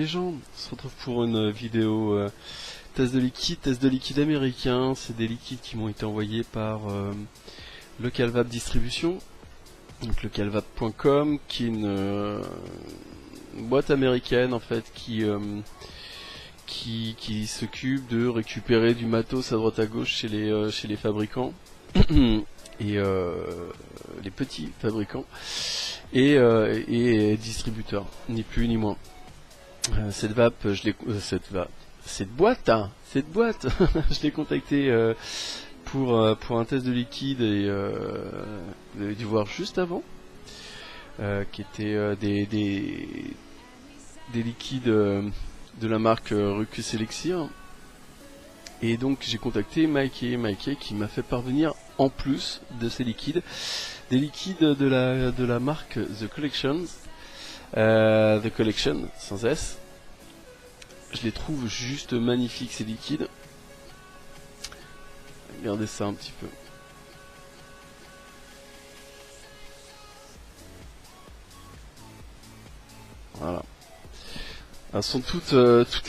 les gens, on se retrouve pour une vidéo test de liquide américain. C'est des liquides qui m'ont été envoyés par Localvape Distribution, donc localvape.com, qui est une boîte américaine en fait qui s'occupe de récupérer du matos à droite à gauche chez les fabricants et les petits fabricants et distributeurs, ni plus ni moins. Cette boîte, je l'ai contacté pour un test de liquide et vous avez dû voir juste avant, qui était des liquides de la marque Rucus Elixir. Et donc j'ai contacté Mikey qui m'a fait parvenir, en plus de ces liquides, des liquides de la marque The Collection sans S. Je les trouve juste magnifiques ces liquides. Regardez ça un petit peu. Voilà. Alors, toutes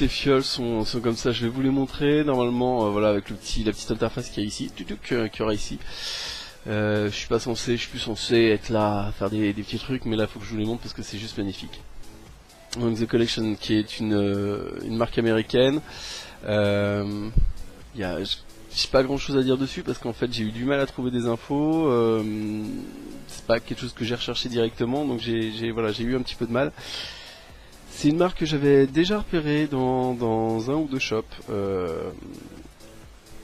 les fioles sont comme ça. Je vais vous les montrer. Normalement, voilà, avec la petite interface qu'il y a ici, qu'il y aura ici. Je suis plus censé être là à faire des petits trucs, mais là, il faut que je vous les montre parce que c'est juste magnifique. Donc The Collection, qui est une marque américaine. J'ai pas grand chose à dire dessus parce qu'en fait j'ai eu du mal à trouver des infos. C'est pas quelque chose que j'ai recherché directement, donc j'ai eu un petit peu de mal. C'est une marque que j'avais déjà repérée dans un ou deux shops,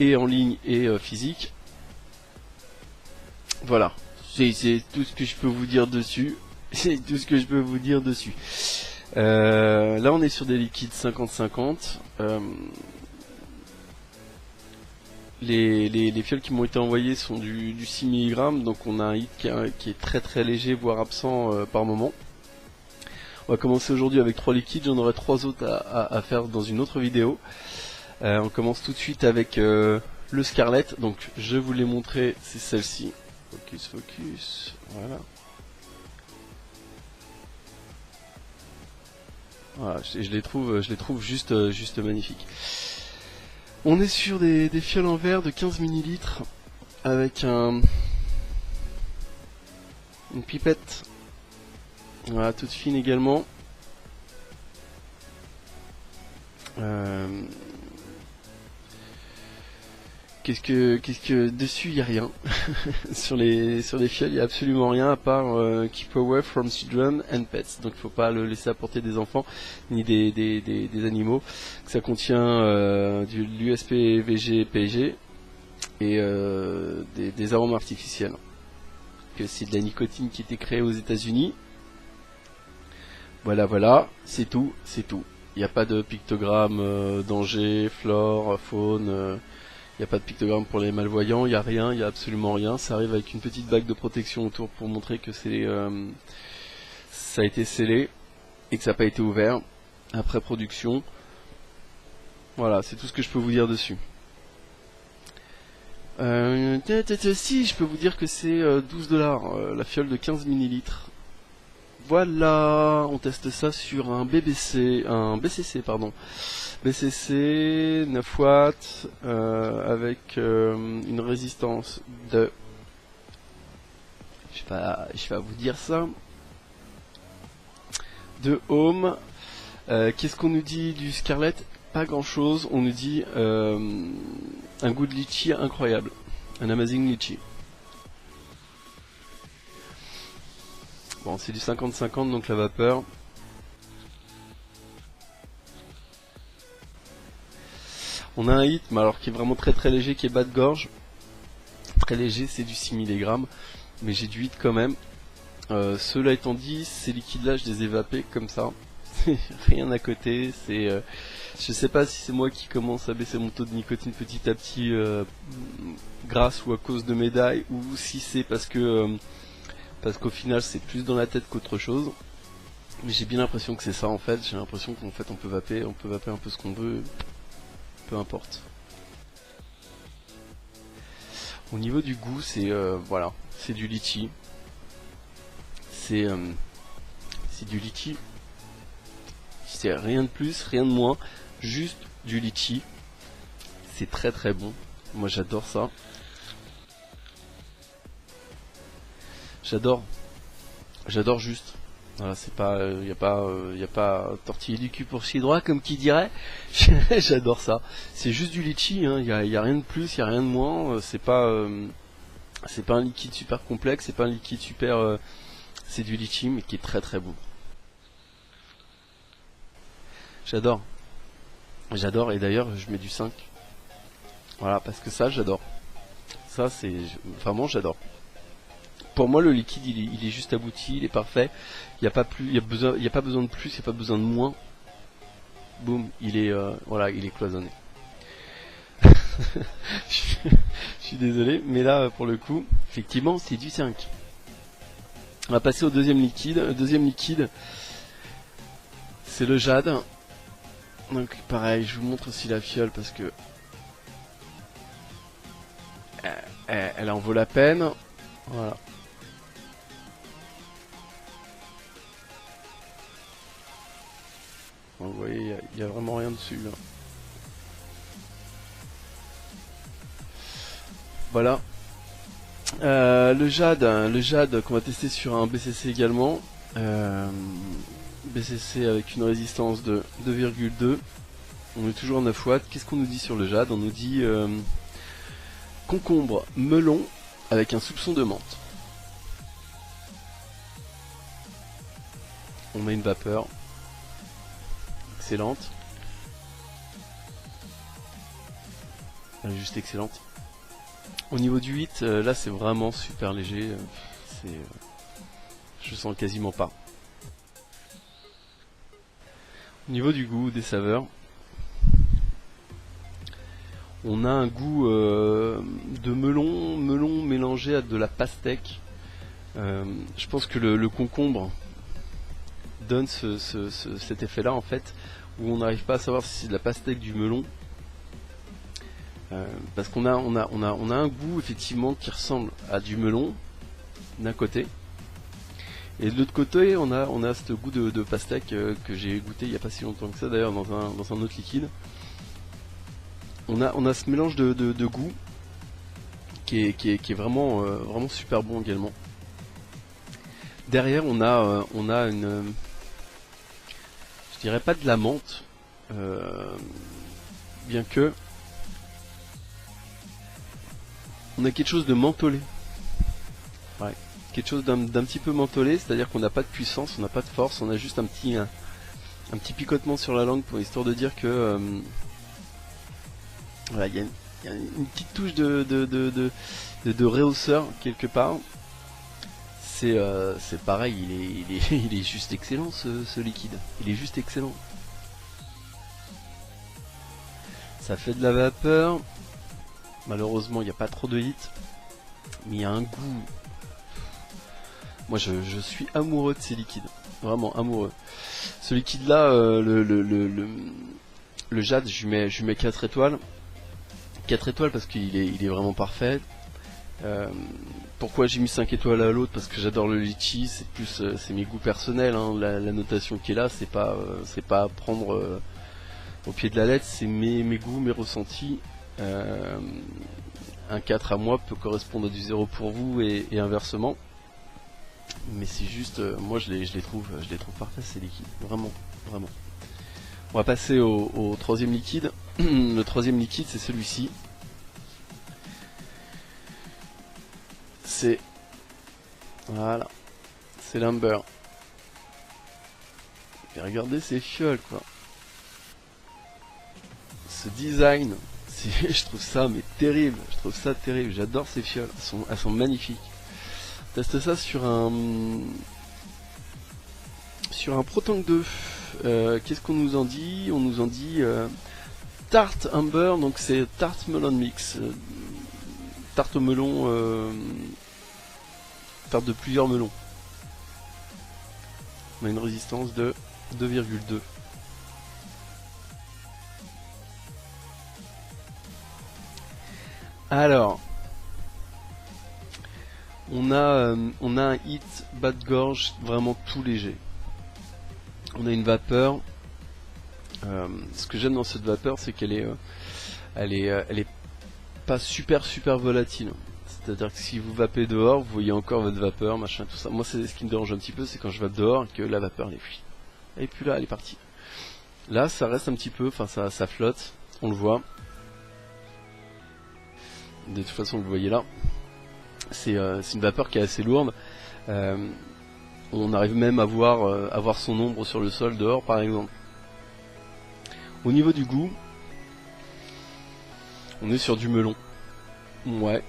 et en ligne et physique. Voilà, c'est tout ce que je peux vous dire dessus. C'est tout ce que je peux vous dire dessus. Là on est sur des liquides 50-50. Les fioles qui m'ont été envoyées sont du 6 mg, donc on a un hit qui est très très léger, voire absent par moment. On va commencer aujourd'hui avec 3 liquides, j'en aurai 3 autres à faire dans une autre vidéo. On commence tout de suite avec le Scarlett, donc je vous l'ai montré, c'est celle-ci. Focus, voilà. Voilà, je les trouve juste magnifiques. On est sur des fioles en verre de 15 ml avec une pipette, voilà, toute fine également. Qu'est-ce que dessus il y a rien. sur les fioles il y a absolument rien à part keep away from children and pets, donc il faut pas le laisser apporter des enfants ni des animaux. Ça contient de l'USP VG PG et des arômes artificiels. Que c'est de la nicotine qui a été créée aux États-Unis. Voilà, c'est tout. Il n'y a pas de pictogramme danger, flore, faune. Il n'y a pas de pictogramme pour les malvoyants, il n'y a rien, il n'y a absolument rien. Ça arrive avec une petite bague de protection autour pour montrer que ça a été scellé et que ça n'a pas été ouvert après production. Voilà, c'est tout ce que je peux vous dire dessus. Si, je peux vous dire que c'est 12 $, la fiole de 15 ml. Voilà, on teste ça sur un BCC, BCC 9 watts avec une résistance de, je vais pas vous dire ça, de ohm. Qu'est-ce qu'on nous dit du Scarlett? Pas grand chose, on nous dit un goût de litchi incroyable, un amazing litchi. Bon, c'est du 50-50, donc la vapeur. On a un hit, mais alors qui est vraiment très très léger, qui est bas de gorge. Très léger, c'est du 6 mg, mais j'ai du hit quand même. Cela étant dit, ces liquides-là, je les ai vapés comme ça. Rien à côté, je sais pas si c'est moi qui commence à baisser mon taux de nicotine petit à petit grâce ou à cause de médailles, ou si c'est parce qu'au final c'est plus dans la tête qu'autre chose. Mais j'ai bien l'impression que c'est ça en fait. J'ai l'impression qu'en fait on peut vaper un peu ce qu'on veut, peu importe. Au niveau du goût, c'est voilà, c'est du litchi. C'est du litchi C'est rien de plus, rien de moins, juste du litchi. C'est très très bon. Moi j'adore ça. J'adore juste. Voilà, c'est pas, y a pas tortiller du cul pour chier droit comme qui dirait. J'adore ça. C'est juste du litchi, hein. Y a rien de plus, y a rien de moins. C'est pas un liquide super complexe, c'est pas un liquide super. C'est du litchi mais qui est très très bon. J'adore. J'adore et d'ailleurs je mets du 5. Voilà, parce que ça j'adore. Ça c'est vraiment j'adore. Pour moi le liquide il est juste abouti, il est parfait. Il y a pas plus, il y a pas besoin de plus, il y a pas besoin de moins. Boum, il est voilà, il est cloisonné. Je suis désolé, mais là pour le coup, effectivement, c'est du 5. On va passer au deuxième liquide. Le deuxième liquide, c'est le jade. Donc pareil, je vous montre aussi la fiole parce que elle en vaut la peine. Voilà. Donc, vous voyez, il n'y a vraiment rien dessus là. Voilà. Le jade qu'on va tester sur un BCC également. BCC avec une résistance de 2,2. On est toujours en 9 watts. Qu'est-ce qu'on nous dit sur le jade? On nous dit concombre, melon avec un soupçon de menthe. On a une vapeur excellente. Elle est juste excellente. Au niveau du 8, là c'est vraiment super léger. Je sens quasiment pas. Au niveau du goût, des saveurs, on a un goût de melon mélangé à de la pastèque. Je pense que le concombre donne cet effet-là en fait, où on n'arrive pas à savoir si c'est de la pastèque du melon. Parce qu'on a un goût effectivement qui ressemble à du melon d'un côté, et de l'autre côté on a ce goût de pastèque que j'ai goûté il n'y a pas si longtemps que ça d'ailleurs dans un autre liquide. On a ce mélange de goût qui est vraiment vraiment super bon également. Derrière on a une, je dirais pas de la menthe, bien que on a quelque chose de mentholé. Ouais. Quelque chose d'un petit peu mentholé, c'est-à-dire qu'on n'a pas de puissance, on n'a pas de force, on a juste un petit picotement sur la langue pour histoire de dire que voilà, il y a une petite touche de rehausseur quelque part. C'est pareil, il est juste excellent ce liquide. Il est juste excellent. Ça fait de la vapeur. Malheureusement, il n'y a pas trop de hit, mais il y a un goût. Moi, je suis amoureux de ces liquides, vraiment amoureux. Ce liquide-là, le jade, je lui mets 4 étoiles. 4 étoiles parce qu'il est vraiment parfait. Pourquoi j'ai mis 5 étoiles à l'autre? Parce que j'adore le litchi, c'est plus, c'est mes goûts personnels. Hein. La notation qui est là, c'est pas à prendre au pied de la lettre, c'est mes goûts, mes ressentis. Un 4 à moi peut correspondre à du 0 pour vous et inversement, mais c'est juste moi je les trouve parfaits ces liquides, vraiment. On va passer au troisième liquide. Le troisième liquide, c'est celui-ci, c'est voilà, c'est l'Amber. Et regardez ces fioles quoi, ce design. Je trouve ça mais terrible, j'adore ces fioles, elles sont magnifiques. Teste ça sur un Pro-Tank 2. Qu'est-ce qu'on nous en dit? On nous en dit tarte Amber, donc c'est tarte melon mix, tarte au melon, tarte de plusieurs melons. On a une résistance de 2,2. Alors, on a un hit bas de gorge vraiment tout léger. On a une vapeur Ce que j'aime dans cette vapeur, c'est qu'elle est, elle est pas super volatile. C'est-à-dire que si vous vapez dehors, vous voyez encore votre vapeur, machin, tout ça. Moi, c'est ce qui me dérange un petit peu, c'est quand je vape dehors et que la vapeur elle est fuite. Et puis là, elle est partie. Là, ça reste un petit peu, enfin, ça flotte, on le voit. De toute façon, vous le voyez là. C'est une vapeur qui est assez lourde. On arrive même à voir son ombre sur le sol dehors, par exemple. Au niveau du goût, on est sur du melon. Ouais.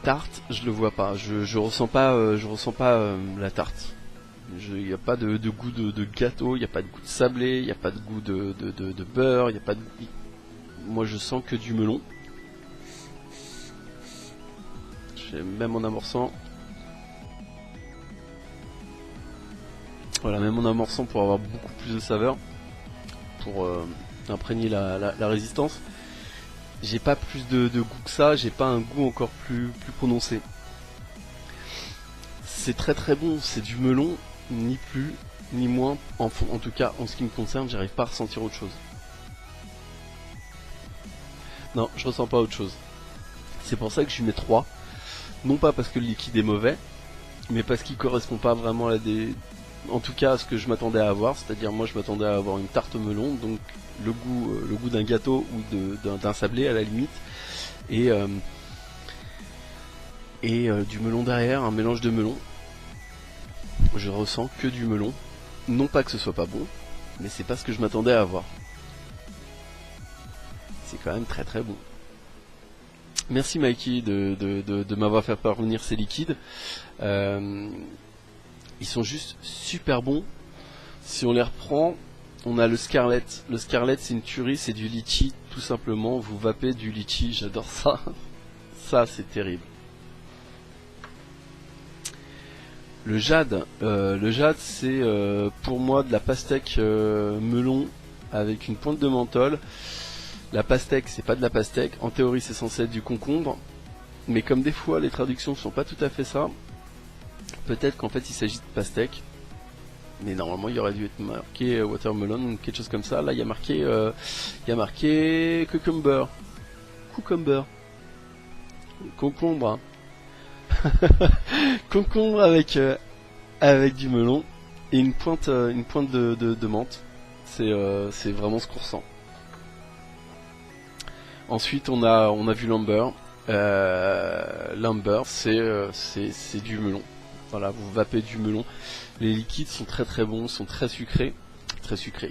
Tarte, je le vois pas. Je ressens pas la tarte. Il n'y a pas de goût de gâteau, il n'y a pas de goût de sablé, il n'y a pas de goût de beurre, il n'y a pas de... Moi je sens que du melon. Même en amorçant. Voilà, même en amorçant pour avoir beaucoup plus de saveur. Pour imprégner la résistance. J'ai pas plus de goût que ça, j'ai pas un goût encore plus prononcé. C'est très bon, c'est du melon, ni plus, ni moins. En tout cas, en ce qui me concerne, j'arrive pas à ressentir autre chose. Non, je ressens pas autre chose. C'est pour ça que je lui mets 3. Non pas parce que le liquide est mauvais, mais parce qu'il correspond pas vraiment en tout cas à ce que je m'attendais à avoir. C'est-à-dire moi je m'attendais à avoir une tarte au melon, donc le goût d'un gâteau ou d'un sablé à la limite, et du melon derrière, un mélange de melon. Je ressens que du melon. Non pas que ce soit pas bon, mais c'est pas ce que je m'attendais à avoir. C'est quand même très bon. Merci Mikey de m'avoir fait parvenir ces liquides. Ils sont juste super bons. Si on les reprend, on a le Scarlett. Le Scarlett, c'est une tuerie, c'est du litchi, tout simplement. Vous vapez du litchi, j'adore ça. Ça, c'est terrible. Le jade, c'est pour moi de la pastèque melon avec une pointe de menthol. La pastèque, c'est pas de la pastèque. En théorie, c'est censé être du concombre. Mais comme des fois, les traductions sont pas tout à fait ça, peut-être qu'en fait, il s'agit de pastèque. Mais normalement, il aurait dû être marqué watermelon ou quelque chose comme ça. Là, il y a marqué cucumber. Cucumber. Concombre. Concombre avec du melon et une pointe de menthe. C'est vraiment ce qu'on ressent. Ensuite, on a vu l'amber. L'amber, c'est du melon. Voilà, vous vapez du melon. Les liquides sont très bons, sont très sucrés.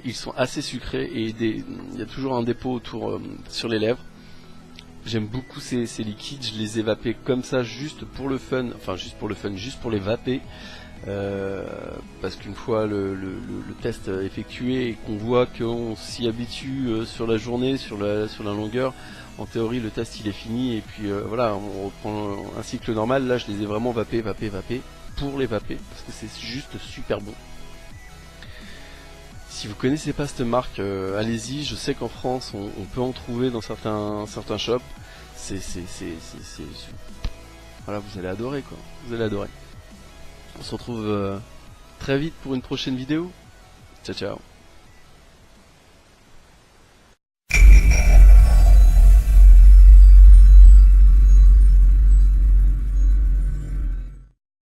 Ils sont assez sucrés et il y a toujours un dépôt autour sur les lèvres. J'aime beaucoup ces liquides, je les ai vapés comme ça juste pour le fun, juste pour les vaper. Parce qu'une fois le test effectué et qu'on voit qu'on s'y habitue sur la journée, sur la longueur, en théorie le test il est fini et puis voilà, on reprend un cycle normal. Là je les ai vraiment vapés pour les vaper parce que c'est juste super bon. Si vous connaissez pas cette marque, allez-y. Je sais qu'en France on peut en trouver dans certains shops. Voilà, vous allez adorer quoi. Vous allez adorer. On se retrouve très vite pour une prochaine vidéo. Ciao ciao.